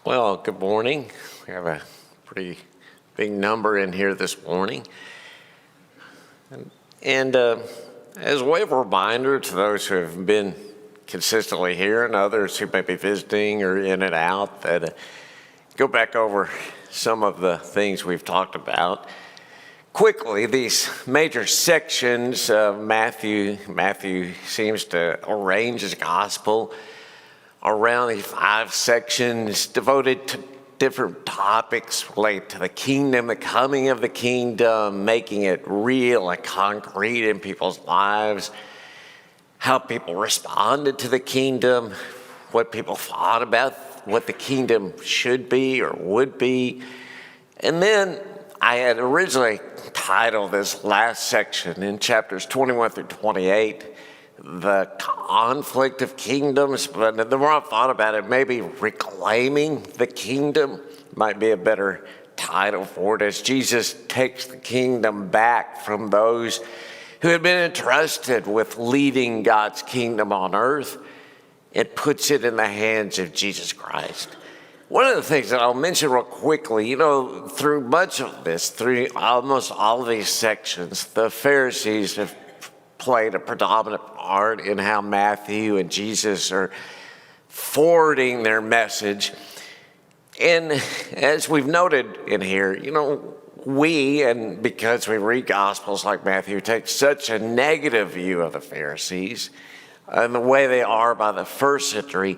Well, good morning. We have a pretty big number in here this morning. And as a way of a reminder to those who have been consistently here and others who may be visiting or in and out, that go back over some of the things we've talked about. Quickly, these major sections of Matthew seems to arrange his gospel around these 5 sections devoted to different topics related to the kingdom, the coming of the kingdom, making it real and concrete in people's lives, how people responded to the kingdom, what people thought about what the kingdom should be or would be. And then I had originally titled this last section in chapters 21 through 28, The Conflict of Kingdoms, but the more I thought about it, maybe Reclaiming the Kingdom might be a better title for it, as Jesus takes the kingdom back from those who had been entrusted with leading God's kingdom on earth and puts it in the hands of Jesus Christ. One of the things that I'll mention real quickly, through much of this, through almost all of these sections, the Pharisees have played a predominant part in how Matthew and Jesus are forwarding their message. And as we've noted in here, and because we read Gospels like Matthew, take such a negative view of the Pharisees and the way they are by the first century.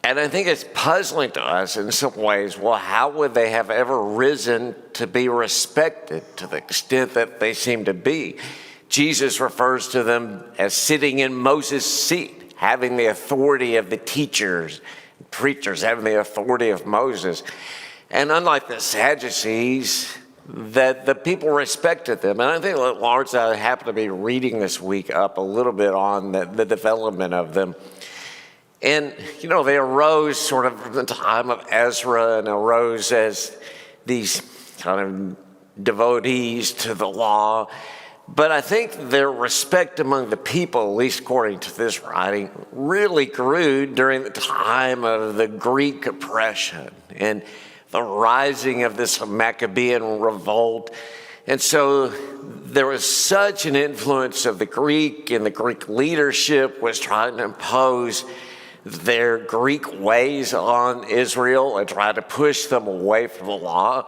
And I think it's puzzling to us in some ways. Well, how would they have ever risen to be respected to the extent that they seem to be? Jesus refers to them as sitting in Moses' seat, having the authority of the teachers, preachers, having the authority of Moses. And unlike the Sadducees, that the people respected them. And I think at large, I happen to be reading this week up a little bit on the development of them. And, they arose sort of from the time of Ezra and arose as these kind of devotees to the law. But I think their respect among the people, at least according to this writing, really grew during the time of the Greek oppression and the rising of this Maccabean revolt. And so there was such an influence of the Greek, and the Greek leadership was trying to impose their Greek ways on Israel and try to push them away from the law.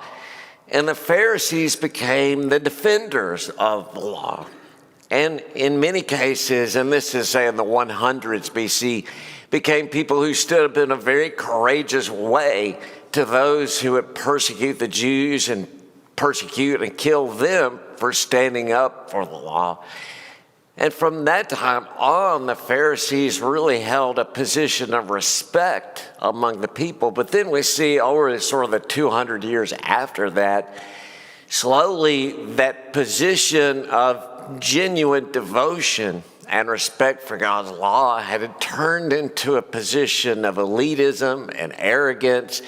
And the Pharisees became the defenders of the law. And in many cases, and this is say in the 100s BC, became people who stood up in a very courageous way to those who would persecute the Jews and persecute and kill them for standing up for the law. And from that time on, the Pharisees really held a position of respect among the people. But then we see over sort of the 200 years after that, slowly that position of genuine devotion and respect for God's law had turned into a position of elitism and arrogance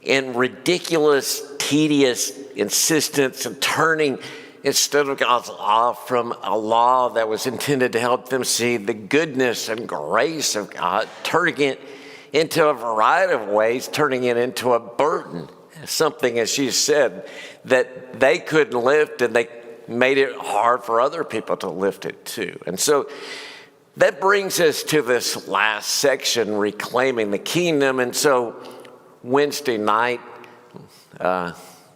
and ridiculous, tedious insistence and turning, instead of God's law, from a law that was intended to help them see the goodness and grace of God, turning it into a variety of ways, turning it into a burden, something, as she said, that they couldn't lift, and they made it hard for other people to lift it too. And so that brings us to this last section, Reclaiming the Kingdom. And so Wednesday night,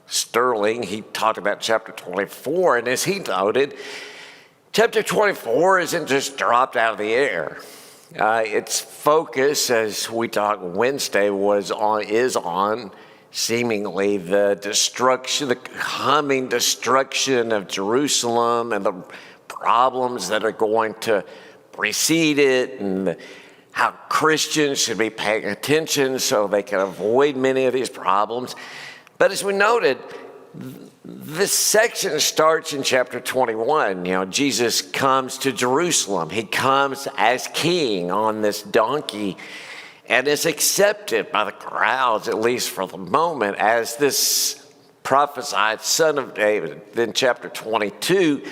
Sterling, he talked about chapter 24, and as he noted, chapter 24 isn't just dropped out of the air. Its focus, as we talked Wednesday, is on seemingly the destruction, the coming destruction of Jerusalem and the problems that are going to precede it, and how Christians should be paying attention so they can avoid many of these problems. But as we noted, this section starts in chapter 21. Jesus comes to Jerusalem. He comes as king on this donkey and is accepted by the crowds, at least for the moment, as this prophesied son of David. Then chapter 22,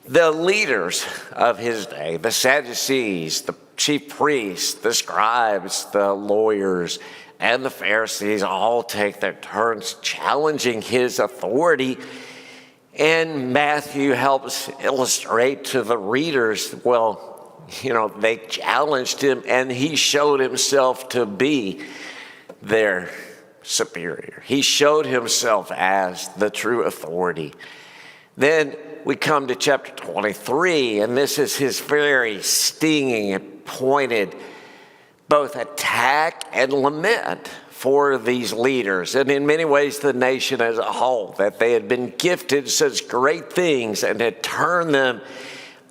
the leaders of his day, the Sadducees, the chief priests, the scribes, the lawyers, and the Pharisees all take their turns challenging his authority. And Matthew helps illustrate to the readers, well, they challenged him and he showed himself to be their superior. He showed himself as the true authority. Then we come to chapter 23, and this is his very stinging and pointed both attack and lament for these leaders, and in many ways the nation as a whole, that they had been gifted such great things and had turned them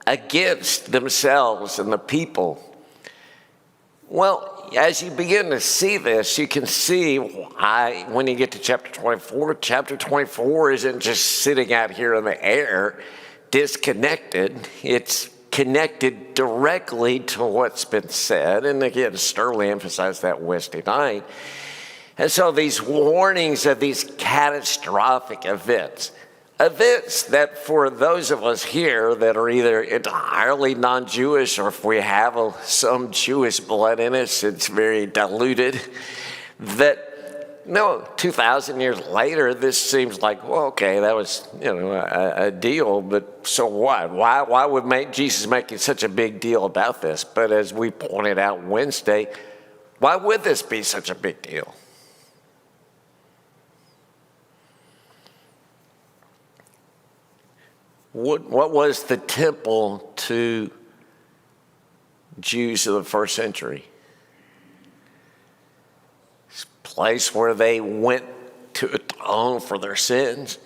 against themselves and the people. Well, as you begin to see this, you can see why when you get to chapter 24 isn't just sitting out here in the air, disconnected. It's connected directly to what's been said. And again, Sterling emphasized that Wednesday night. And so these warnings of these catastrophic events that for those of us here that are either entirely non-Jewish or if we have some Jewish blood in us, it's very diluted, that 2,000 years later, this seems like, well, okay, that was a deal, but so what? Why would Jesus making such a big deal about this? But as we pointed out Wednesday, why would this be such a big deal? What was the temple to Jews of the first century? It's a place where they went to atone for their sins.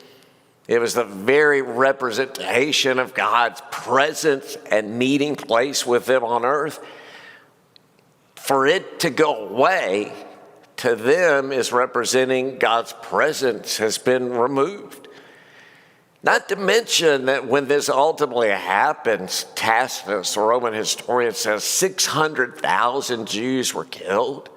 It was the very representation of God's presence and meeting place with them on earth. For it to go away to them is representing God's presence has been removed. Not to mention that when this ultimately happens, Tacitus, the Roman historian, says 600,000 Jews were killed.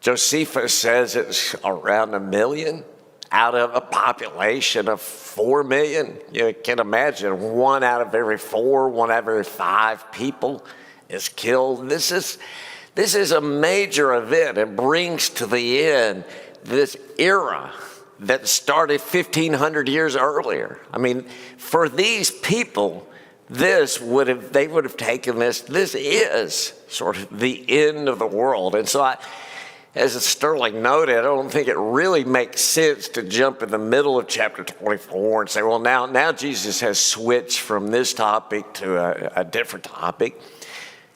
Josephus says it's around 1 million out of a population of 4 million. You can imagine 1 out of every 4, 1 out of every 5 people is killed. This is a major event. It brings to the end this era that started 1,500 years earlier. I mean, for these people, they would have taken this is sort of the end of the world. And so as Sterling noted, I don't think it really makes sense to jump in the middle of chapter 24 and say, well, now Jesus has switched from this topic to a different topic.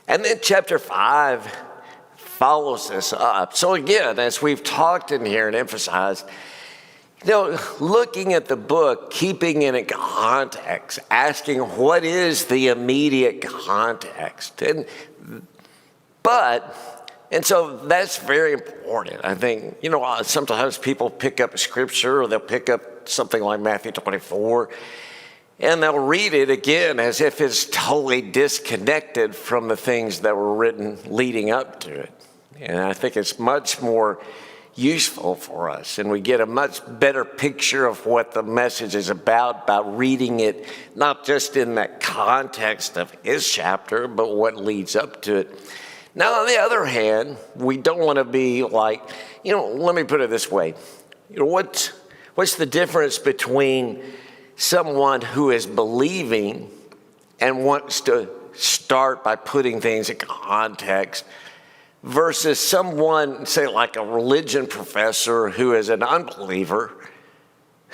And then chapter 5 follows this up. So again, as we've talked in here and emphasized, looking at the book, keeping in it context, asking what is the immediate context. And so that's very important. I think, sometimes people pick up a scripture or they'll pick up something like Matthew 24 and they'll read it again as if it's totally disconnected from the things that were written leading up to it. And I think it's much more useful for us, and we get a much better picture of what the message is about by reading it, not just in that context of his chapter, but what leads up to it. Now, on the other hand, we don't want to be like, let me put it this way. What's the difference between someone who is believing and wants to start by putting things in context versus someone, say like a religion professor who is an unbeliever,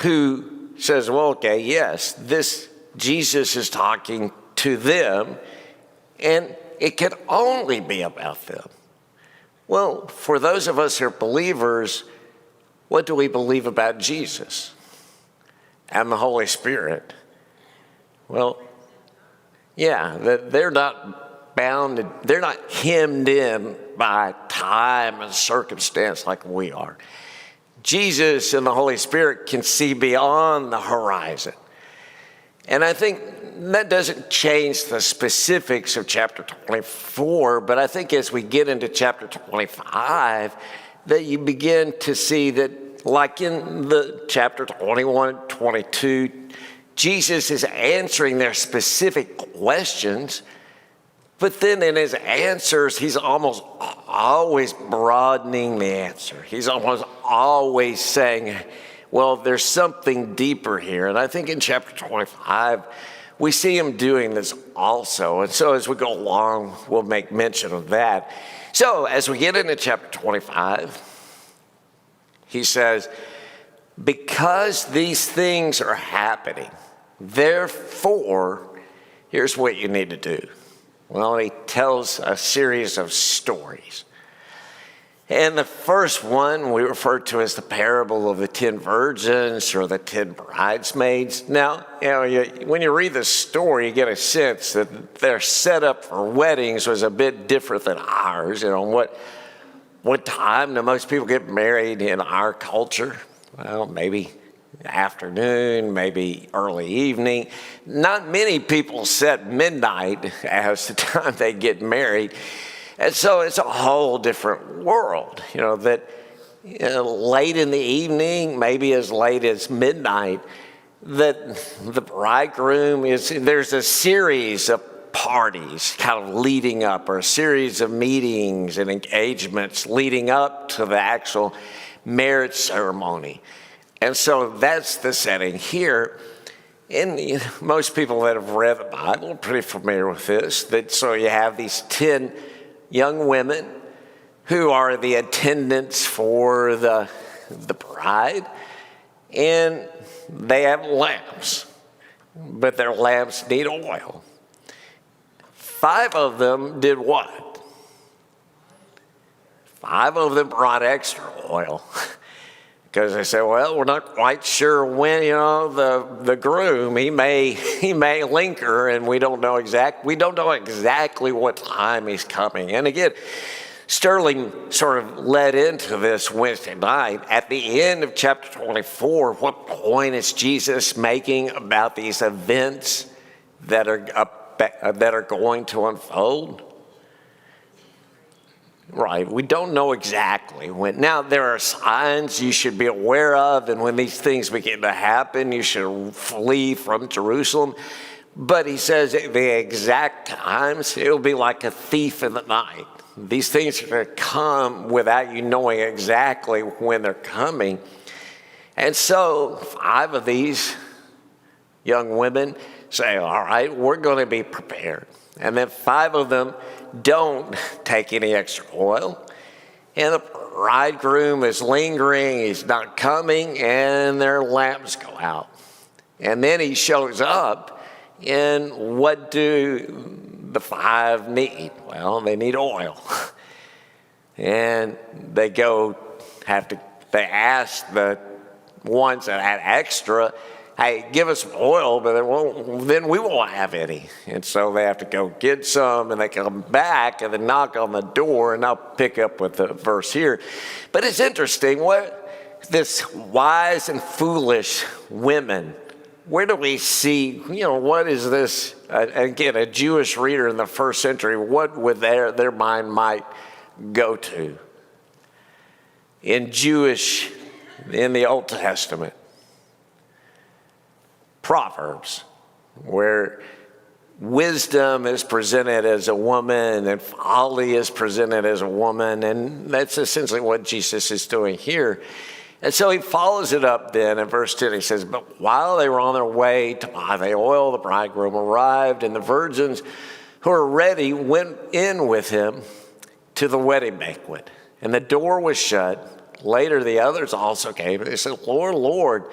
who says, well, okay, yes, this Jesus is talking to them, and it can only be about them. Well, for those of us who are believers, what do we believe about Jesus and the Holy Spirit? Well, yeah, that they're not bound, they're not hemmed in by time and circumstance like we are. Jesus and the Holy Spirit can see beyond the horizon. And I think that doesn't change the specifics of chapter 24, but I think as we get into chapter 25, that you begin to see that like in the chapter 21, 22, Jesus is answering their specific questions, But then in his answers, he's almost always broadening the answer. He's almost always saying, well, there's something deeper here. And I think in chapter 25, we see him doing this also. And so as we go along, we'll make mention of that. So as we get into chapter 25, he says, because these things are happening, therefore, here's what you need to do. Well, he tells a series of stories. And the first one we refer to as the parable of the 10 virgins or the 10 bridesmaids. Now, when you read the story, you get a sense that their setup for weddings was a bit different than ours. What time do most people get married in our culture? Well, maybe afternoon, maybe early evening. Not many people set midnight as the time they get married. And so it's a whole different world, that late in the evening, maybe as late as midnight, that the bridegroom there's a series of parties kind of leading up, or a series of meetings and engagements leading up to the actual marriage ceremony. And so that's the setting here. And most people that have read the Bible are pretty familiar with this. So you have these 10 young women who are the attendants for the bride, and they have lamps, but their lamps need oil. 5 of them did what? 5 of them brought extra oil. Because they said, well, we're not quite sure when, the groom, he may linger, and we don't know exactly what time he's coming. And again, Sterling sort of led into this Wednesday night. At the end of chapter 24, what point is Jesus making about these events that are going to unfold? Right, we don't know exactly when. Now, there are signs you should be aware of, and when these things begin to happen, you should flee from Jerusalem. But he says the exact times, it'll be like a thief in the night. These things are going to come without you knowing exactly when they're coming. And so 5 of these young women say, all right, we're going to be prepared. And then 5 of them don't take any extra oil. And the bridegroom is lingering, he's not coming, and their lamps go out. And then he shows up, and what do the 5 need? Well, they need oil. And they ask the ones that had extra, hey, give us some oil, but then we won't have any. And so they have to go get some, and they come back and then knock on the door, and I'll pick up with the verse here. But it's interesting, this wise and foolish women, where do we see, what is this? Again, a Jewish reader in the first century, what would their mind might go to? In the Old Testament, Proverbs, where wisdom is presented as a woman and folly is presented as a woman, and that's essentially what Jesus is doing here. And so he follows it up then in verse 10. He says, but while they were on their way to buy the oil, the bridegroom arrived, and the virgins who were ready went in with him to the wedding banquet. And the door was shut. Later the others also came, and they said, Lord, Lord,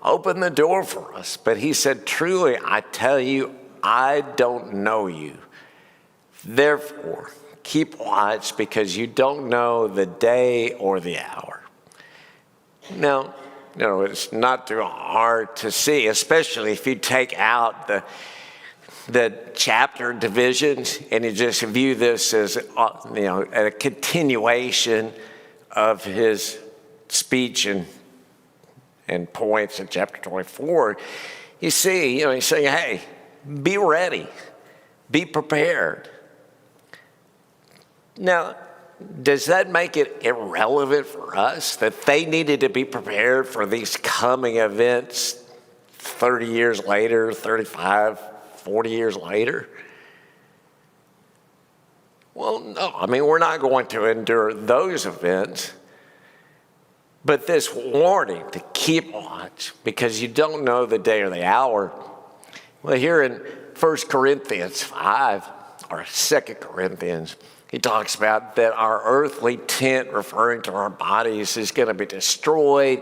open the door for us. But he said, truly, I tell you, I don't know you. Therefore, keep watch, because you don't know the day or the hour. Now, it's not too hard to see, especially if you take out the chapter divisions and you just view this as, a continuation of his speech and points in chapter 24. You see, he's saying, hey, be ready, be prepared. Now, does that make it irrelevant for us that they needed to be prepared for these coming events 30 years later, 35, 40 years later? Well, no, I mean, we're not going to endure those events. But this warning to keep watch, because you don't know the day or the hour. Well, here in 1 Corinthians 5, or 2 Corinthians, he talks about that our earthly tent, referring to our bodies, is going to be destroyed,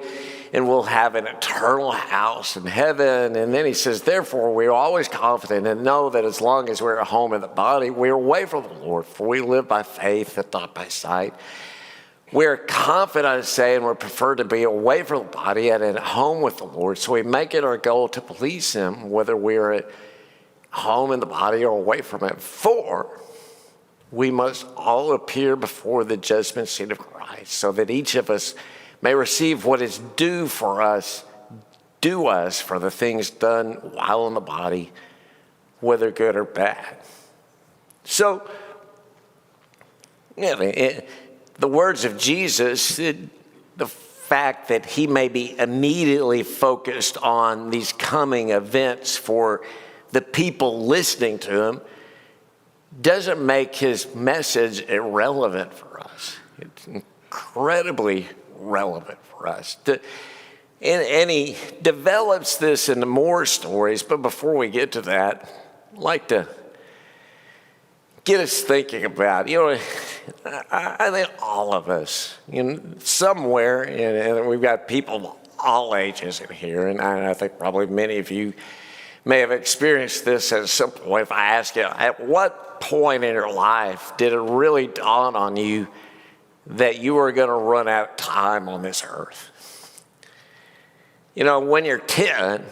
and we'll have an eternal house in heaven. And then he says, therefore, we are always confident and know that as long as we're at home in the body, we're away from the Lord, for we live by faith and not by sight. We're confident, saying we prefer to be away from the body and at home with the Lord. So we make it our goal to please him, whether we're at home in the body or away from it. For we must all appear before the judgment seat of Christ, so that each of us may receive what is due us for the things done while in the body, whether good or bad. So, the words of Jesus, the fact that he may be immediately focused on these coming events for the people listening to him, doesn't make his message irrelevant for us. It's incredibly relevant for us. And he develops this into more stories, but before we get to that, I'd like to get us thinking about, I think all of us, somewhere, and we've got people of all ages in here, and I think probably many of you may have experienced this at some point. If I ask you, at what point in your life did it really dawn on you that you were going to run out of time on this earth? When you're 10,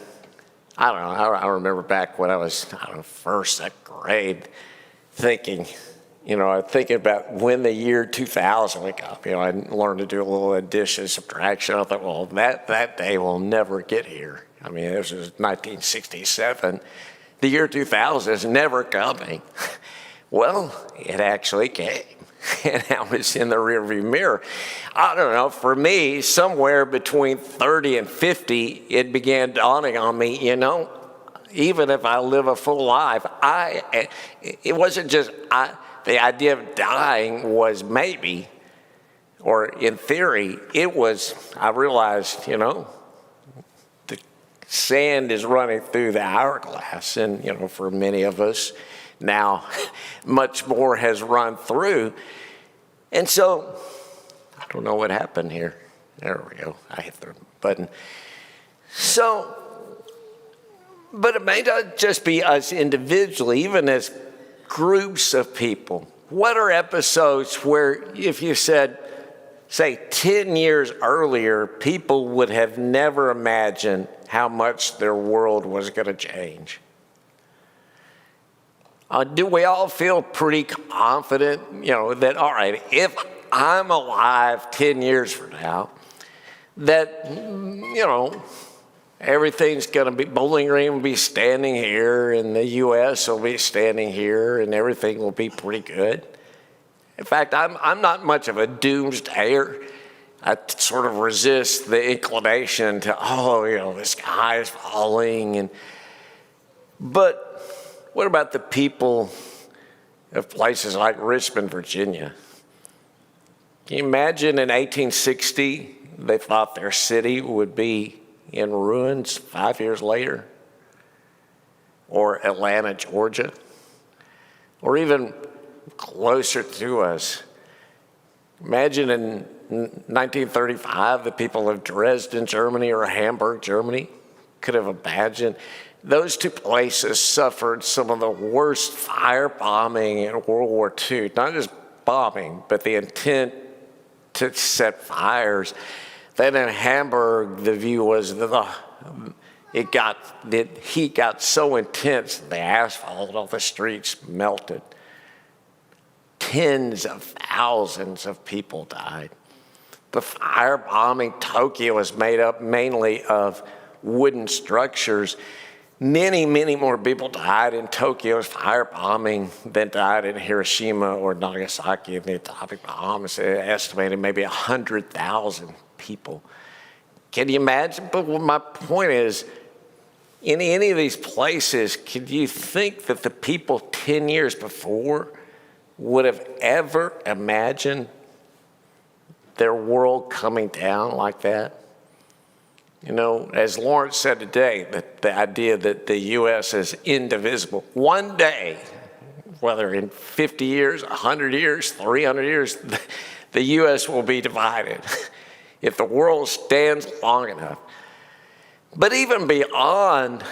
I don't know, I remember back when I was, first, second grade, thinking about when the year 2000 would come. I learned to do a little addition, subtraction. I thought, well, that day will never get here. I mean, this is 1967. The year 2000 is never coming. Well, it actually came. And I was in the rearview mirror. I don't know, for me, somewhere between 30 and 50, it began dawning on me, even if I live a full life, it wasn't just, the idea of dying was maybe, or in theory, it was, I realized, the sand is running through the hourglass. And, for many of us now, much more has run through. And so, I don't know what happened here. There we go. I hit the button. So, but it may not just be us individually, even as groups of people. What are episodes where if you said, say 10 years earlier, people would have never imagined how much their world was going to change? Do we all feel pretty confident, that, all right, if I'm alive 10 years from now, that, everything's going to be, Bowling Green will be standing here, and the U.S. will be standing here, and everything will be pretty good? In fact, I'm not much of a doomsdayer. I sort of resist the inclination to, the sky is falling. But what about the people of places like Richmond, Virginia? Can you imagine in 1860, they thought their city would be in ruins 5 years later? Or Atlanta, Georgia? Or even closer to us, imagine in 1935, the people of Dresden, Germany, or Hamburg, Germany, could have imagined. Those two places suffered some of the worst firebombing in World War II. Not just bombing, but the intent to set fires. Then in Hamburg, the view was the heat got so intense, the asphalt on the streets melted. Tens of thousands of people died. The firebombing Tokyo was made up mainly of wooden structures. Many, many more people died in Tokyo's firebombing than died in Hiroshima or Nagasaki in the atomic bombs. Estimated maybe 100,000 people. Can you imagine? But my point is, in any of these places, could you think that the people 10 years before would have ever imagined their world coming down like that. You know, as Lawrence said today, that the idea that the U.S. is indivisible. One day, whether in 50 years, 100 years, 300 years, the U.S. will be divided if the world stands long enough. But even beyond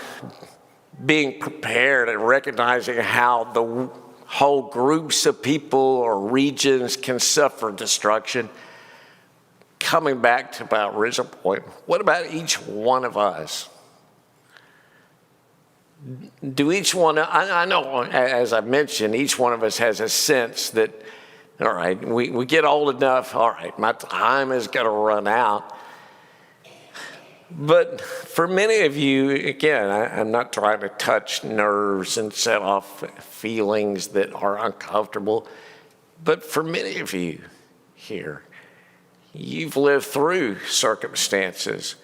being prepared and recognizing how the whole groups of people or regions can suffer destruction, coming back to my original point, what about each one of us? Do each one, I know, as I mentioned, each one of us has a sense that, all right, we get old enough, all right, my time is going to run out. But for many of you, again, I'm not trying to touch nerves and set off feelings that are uncomfortable, but for many of you here, you've lived through circumstances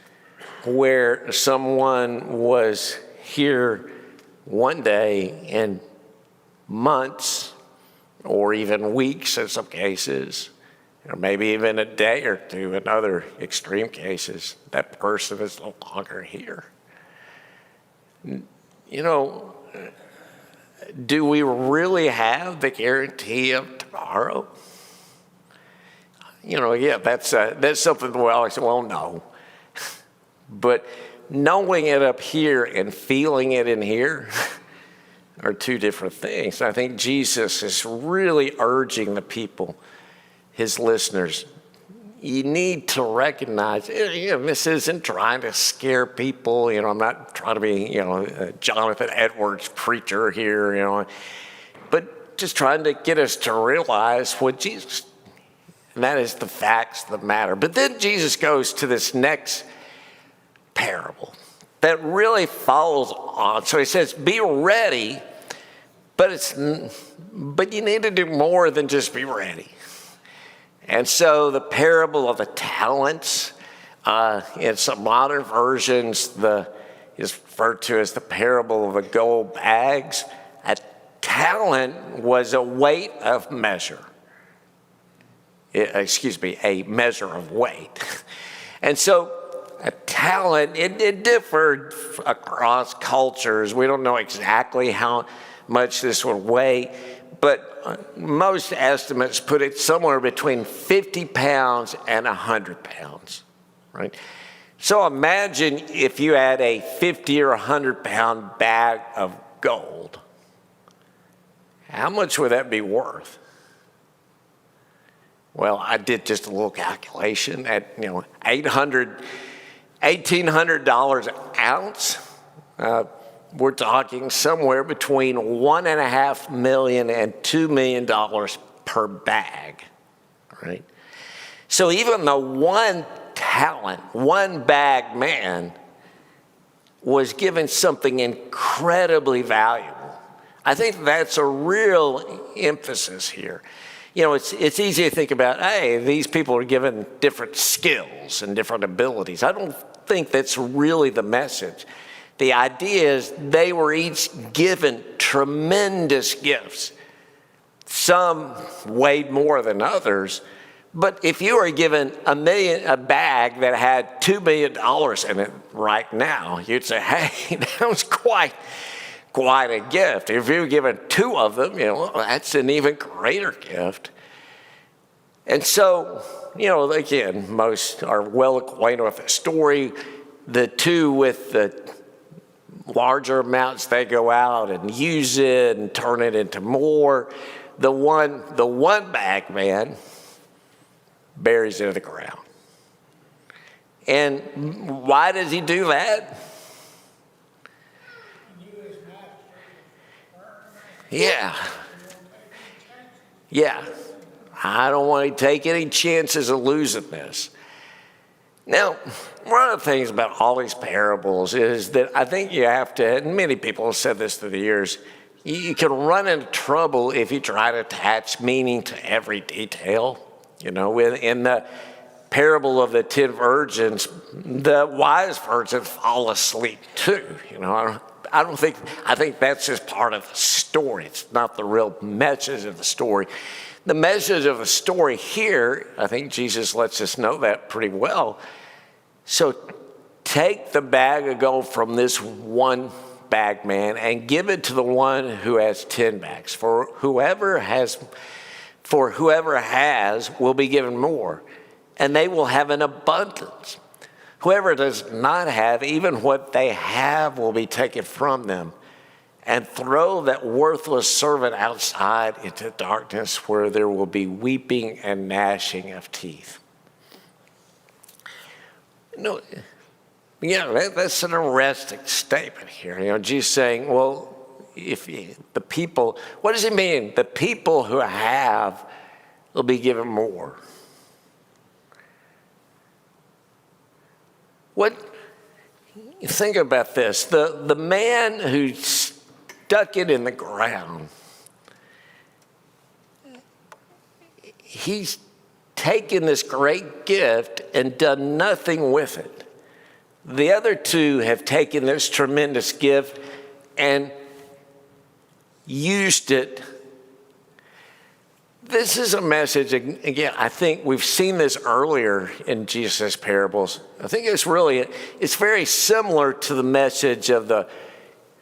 where someone was here one day and months or even weeks in some cases, or maybe even a day or two in other extreme cases, that person is no longer here. You know, do we really have the guarantee of tomorrow? You know, yeah, that's something we always say, well, no. But knowing it up here and feeling it in here are two different things. I think Jesus is really urging the people, his listeners, you need to recognize, this isn't trying to scare people. You know, I'm not trying to be, Jonathan Edwards preacher here, but just trying to get us to realize what Jesus, and that is the facts that matter. But then Jesus goes to this next parable that really follows on. So he says, be ready, but you need to do more than just be ready. And so the parable of the talents, in some modern versions, is referred to as the parable of the gold bags. A talent was a weight of measure. A measure of weight. And so a talent, it differed across cultures. We don't know exactly how much this would weigh, but most estimates put it somewhere between 50 pounds and 100 pounds, right? So imagine if you had a 50 or 100 pound bag of gold. How much would that be worth? Well, I did just a little calculation at, $1,800 an ounce. We're talking somewhere between $1.5 million and $2 million per bag, right? So even the one talent, one bag man was given something incredibly valuable. I think that's a real emphasis here. It's easy to think about, hey, these people are given different skills and different abilities. I don't think that's really the message. The idea is they were each given tremendous gifts. Some weighed more than others, but if you were given a bag that had $2 million in it right now, you'd say, hey, that was quite a gift. If you were given two of them, that's an even greater gift. And so, again, most are well acquainted with the story. The two with the larger amounts, they go out and use it and turn it into more. The one bag man buries it in the ground. And why does he do that? Yeah. I don't want to take any chances of losing this. Now, one of the things about all these parables is that I think you have to, and many people have said this through the years, you can run into trouble if you try to attach meaning to every detail. In the parable of the 10 virgins, the wise virgin fall asleep too. I think that's just part of the story. It's not the real message of the story. The message of the story here, I think Jesus lets us know that pretty well. So take the bag of gold from this one bag man and give it to the one who has 10 bags. For whoever has will be given more, and they will have an abundance. Whoever does not have, even what they have will be taken from them. And throw that worthless servant outside into darkness where there will be weeping and gnashing of teeth. That's an arresting statement here. Jesus saying, well, what does he mean? The people who have will be given more. Think about this. The man who stuck it in the ground, he's taken this great gift and done nothing with it. The other two have taken this tremendous gift and used it. This is a message, again, I think we've seen this earlier in Jesus' parables. I think it's very similar to the message of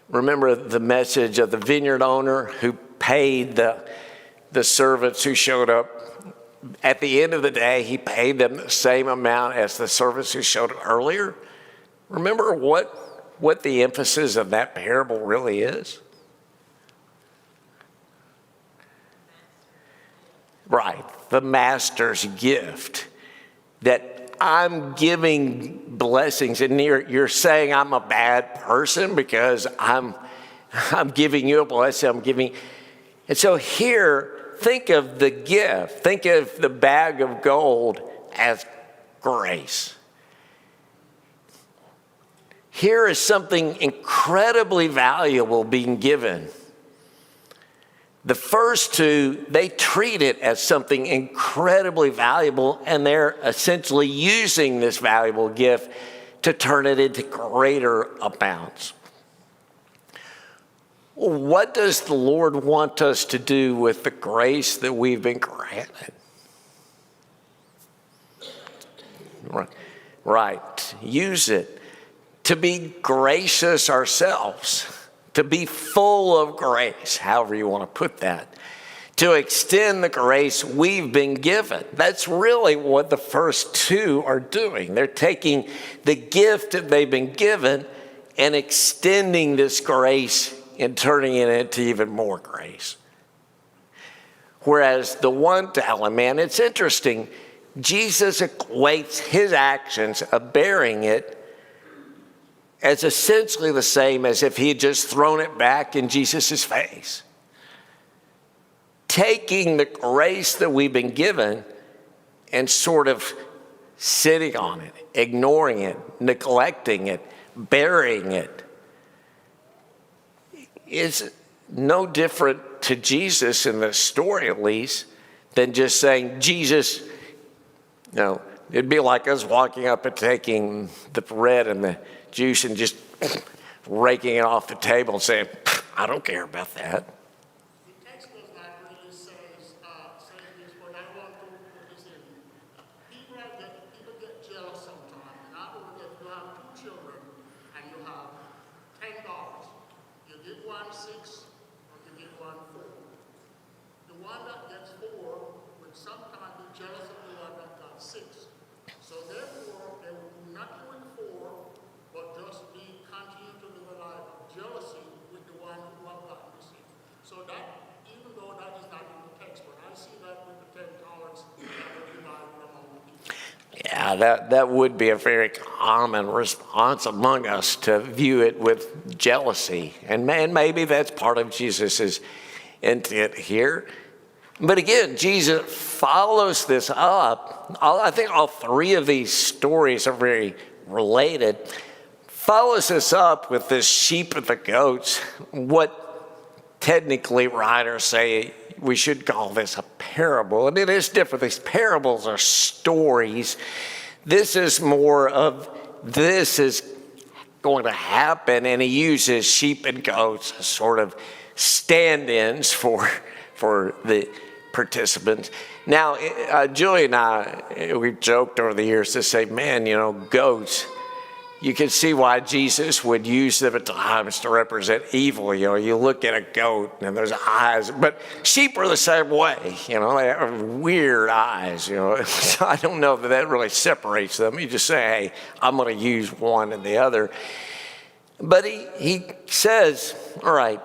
remember the message of the vineyard owner who paid the servants who showed up. At the end of the day, he paid them the same amount as the servants who showed up earlier. Remember what the emphasis of that parable really is? Right, the master's gift. That I'm giving blessings, and you're saying I'm a bad person because I'm giving you a blessing. And so here, think of the gift. Think of the bag of gold as grace. Here is something incredibly valuable being given. The first two, they treat it as something incredibly valuable, and they're essentially using this valuable gift to turn it into greater amounts. What does the Lord want us to do with the grace that we've been granted? Right, use it to be gracious ourselves. To be full of grace, however you want to put that. To extend the grace we've been given. That's really what the first two are doing. They're taking the gift that they've been given and extending this grace and turning it into even more grace. Whereas the one talent man, it's interesting, Jesus equates his actions of bearing it as essentially the same as if he had just thrown it back in Jesus' face. Taking the grace that we've been given and sort of sitting on it, ignoring it, neglecting it, burying it, is no different to Jesus in the story at least than just saying, Jesus, it'd be like us walking up and taking the bread and the juice and just raking it off the table and saying, I don't care about that. The text does not really say this, but I want to put this in. People get jealous sometimes. In other words, if you have two children and you have $10, you give one 6 or you give one 4. The one that gets 4 would sometimes be jealous of the one that got 6. So therefore, they will do nothing with 4, but just continue to live a life of jealousy with the one who have gotten the 6. So that, even though that is not in the text, but I see that with the 10 talents that were divided among the people. Yeah, that would be a very common response among us to view it with jealousy. And maybe that's part of Jesus's intent here. But again, Jesus follows this up. I think all three of these stories are very related. Follows this up with this sheep and the goats, what technically writers say we should call this a parable. And it is different. These parables are stories. This is going to happen, and he uses sheep and goats as sort of stand-ins for the participants. Now, Julie and I, we've joked over the years to say, man, goats, you can see why Jesus would use them at times to represent evil. You look at a goat and there's eyes, but sheep are the same way. They have weird eyes. So I don't know that really separates them. You just say, hey, I'm going to use one and the other. But he says, all right,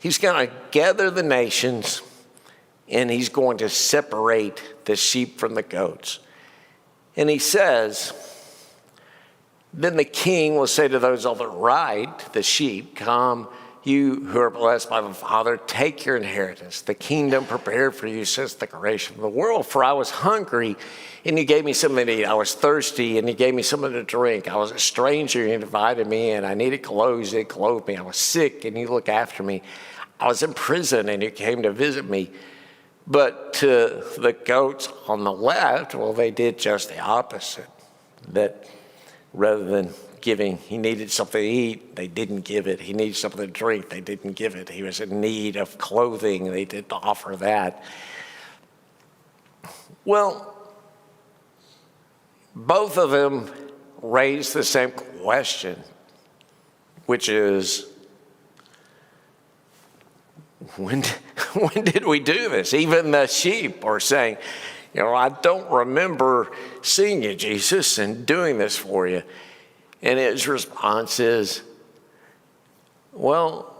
he's going to gather the nations and he's going to separate the sheep from the goats. And he says, then the king will say to those on the right, the sheep, come, you who are blessed by the Father, take your inheritance, the kingdom prepared for you since the creation of the world. For I was hungry, and you gave me something to eat. I was thirsty, and you gave me something to drink. I was a stranger, and you invited me in. I needed clothes, and you clothed me. I was sick, and you looked after me. I was in prison, and you came to visit me. But to the goats on the left, well, they did just the opposite. That rather than giving, he needed something to eat, they didn't give it. He needed something to drink, they didn't give it. He was in need of clothing, they didn't offer that. Well, both of them raise the same question, which is, when did we do this? Even the sheep are saying, I don't remember seeing you, Jesus, and doing this for you. And his response is, well,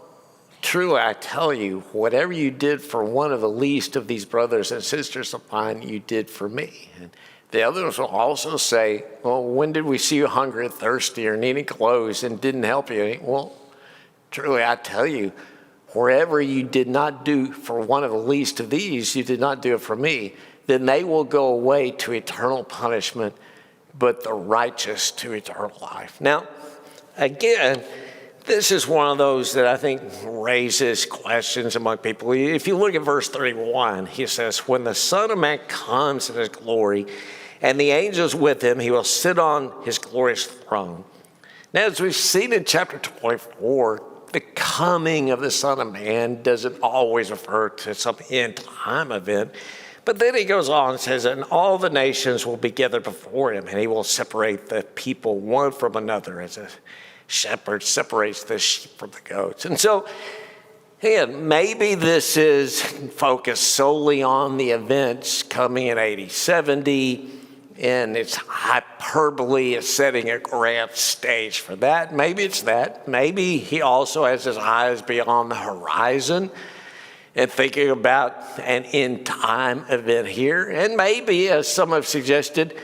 truly I tell you, whatever you did for one of the least of these brothers and sisters of mine, you did for me. And the others will also say, well, when did we see you hungry, thirsty, or needing clothes and didn't help you? Well, truly I tell you, wherever you did not do for one of the least of these, you did not do it for me. Then they will go away to eternal punishment, but the righteous to eternal life. Now, again, this is one of those that I think raises questions among people. If you look at verse 31, he says, when the Son of Man comes in his glory and the angels with him, he will sit on his glorious throne. Now, as we've seen in chapter 24, the coming of the Son of Man doesn't always refer to some end time event. But then he goes on and says, and all the nations will be gathered before him, and he will separate the people one from another as a shepherd separates the sheep from the goats. And so, again, maybe this is focused solely on the events coming in AD 70, and it's hyperbole, it's setting a grand stage for that. Maybe it's that. Maybe he also has his eyes beyond the horizon and thinking about an end time event here. And maybe, as some have suggested,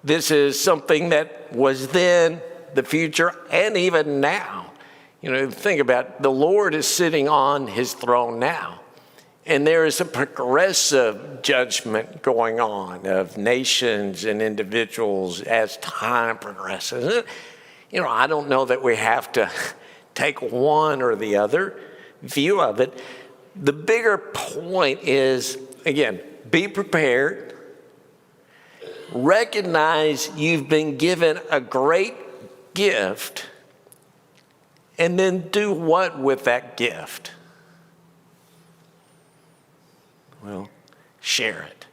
this is something that was then, the future, and even now. Think about it. The Lord is sitting on his throne now. And there is a progressive judgment going on of nations and individuals as time progresses. I don't know that we have to take one or the other view of it. The bigger point is, again, be prepared. Recognize you've been given a great gift, and then do what with that gift? Well, share it.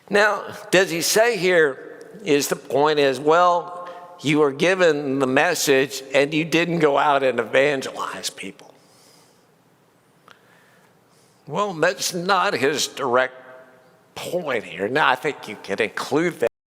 Now, does he say here, the point is, well, you were given the message and you didn't go out and evangelize people? Well, that's not his direct point here. Now, I think you can include that.